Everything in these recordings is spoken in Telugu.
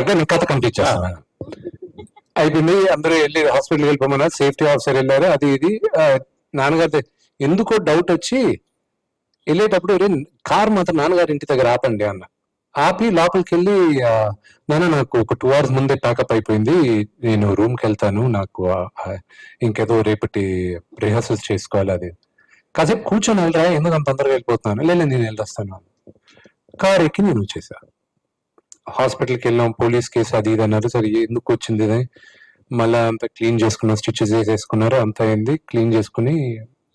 నేను కథ కంప్లీట్ చేస్తాను. అయిపోయింది, అందరూ వెళ్ళి హాస్పిటల్కి వెళ్ళిపోమన్నారు, సేఫ్టీ ఆఫీసర్ వెళ్ళారు, అది ఇది. నాన్నగారి ఎందుకో డౌట్ వచ్చి వెళ్ళేటప్పుడు కార్ మాత్రం నాన్నగారి ఇంటి దగ్గర ఆపండి అన్న. ఆపి లోపలికి వెళ్ళి, నాన్న నాకు ఒక 2 hours ముందే ప్యాకప్ అయిపోయింది, నేను రూమ్కి వెళ్తాను, నాకు ఇంకేదో రేపటి రిహర్సల్స్ చేసుకోవాలి, అది కాసేపు కూర్చొని వెళ్ళరా, ఎందుకు అంత తొందరగా వెళ్ళిపోతున్నాను, లేదు నేను వెళ్ళొస్తాను. కార్ ఎక్కి నేను వచ్చేసా. హాస్పిటల్కి వెళ్ళాం, పోలీస్ కేసు అది ఇది అన్నారు. సరే ఎందుకు వచ్చింది ఇది, మళ్ళీ అంతా క్లీన్ చేసుకున్నాం, స్టిచెస్ వేసేసుకున్నారు, అంతా అయింది, క్లీన్ చేసుకుని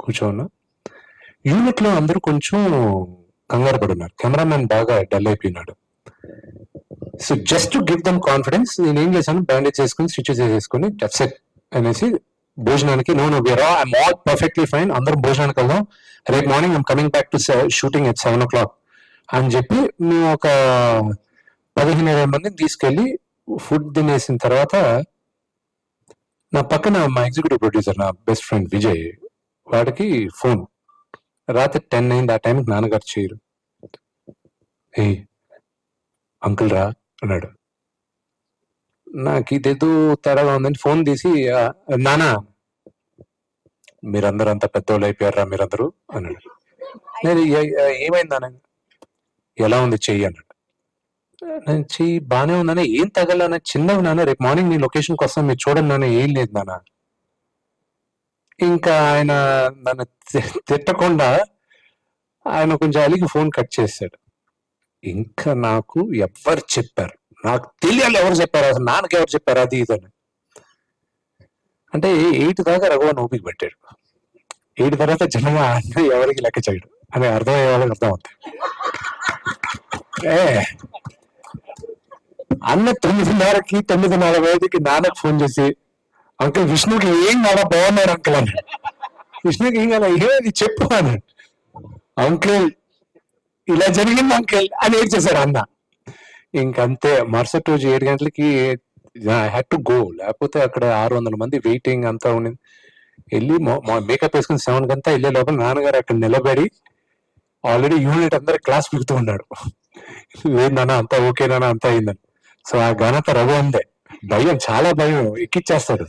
కూర్చోన్నా. యూనిట్ లో అందరూ కొంచెం కంగారు పడున్నారు, కెమెరామెన్ బాగా డల్ అయిపోయినాడు. So just to give them confidence నేనేం చేశాను, బ్యాండేజ్ చేసుకుని స్టిచెస్ వేసేసుకుని దట్స్ ఇట్ అనేసి భోజనానికి, know where I'm all perfectly fine, అందరం భోజనానికి వెళ్దాం, రేపు morning I'm coming back to shooting at 7 o'clock అని చెప్పి మేము ఒక 15-20 మందిని తీసుకెళ్లి ఫుడ్ తినేసిన తర్వాత, నా పక్కన మా ఎగ్జిక్యూటివ్ ప్రొడ్యూసర్, నా బెస్ట్ ఫ్రెండ్ విజయ్, వాడికి ఫోన్, రాత్రి 10 అయింది, ఆ టైంకి నాన్నగారు చేయరు. ఏ అంకుల్ రా అన్నాడు. నాకు ఇదేదో తేడాగా ఉందని ఫోన్ తీసి, నానా మీరందరూ అంతా పెద్దోళ్ళు అయిపోయారా మీరందరూ అన్నాడు. నేను ఏమైంది నాన్న, ఎలా ఉంది చెయ్యి అన్నాడు. నేను చెయ్యి బానే ఉందనే, ఏం తగలనా, చిన్నవి నాన్న, రేపు మార్నింగ్ మీ లొకేషన్కి వస్తాను, మీరు చూడండి నాన్న, ఏం లేదు నాన్న. ఇంకా ఆయన నన్ను తిట్టకుండా ఆయన కొంచెం అలిగి ఫోన్ కట్ చేశాడు. ఇంకా నాకు ఎవరు చెప్పారు, నాకు తెలియాలి ఎవరు చెప్పారు, అసలు నాన్నకి ఎవరు చెప్పారు, అది ఇదని. అంటే 8 దాకా రఘువన్ ఓపిక పెట్టాడు, 8 తర్వాత జనం ఎవరికి లెక్క చేయడు అని అర్థమయ్యే వాళ్ళకి అర్థం అవుతాయి. అన్న 9:30కి 9:40కి నాన్నకు ఫోన్ చేసి, అంకుల్ విష్ణుకి ఏం కాదా, బాగున్నాడు అంకుల్ అని. విష్ణుకి ఏం కాదా, ఏది చెప్పు అని. అంకుల్ ఇలా జరిగింది అంకుల్ అని ఏం చేశాడు అన్న. ఇంకంతే, మరుసటి రోజు 7 గంటలకి ఐ హ్యాడ్ టు గో, లేకపోతే అక్కడ 600 మంది వెయిటింగ్ అంతా ఉండింది. వెళ్ళి మేకప్ వేసుకుని 7 అంతా వెళ్ళే లోపల నాన్నగారు అక్కడ నిలబడి ఆల్రెడీ యూనిట్ అందరు క్లాస్ పిలుతూ ఉన్నాడు, ఏందన్నా అంతా ఓకేనా అంతా అయిందని. సో ఆ ఘనత రఘు అందే, భయం, చాలా భయం, ఎక్కిచ్చేస్తాడు.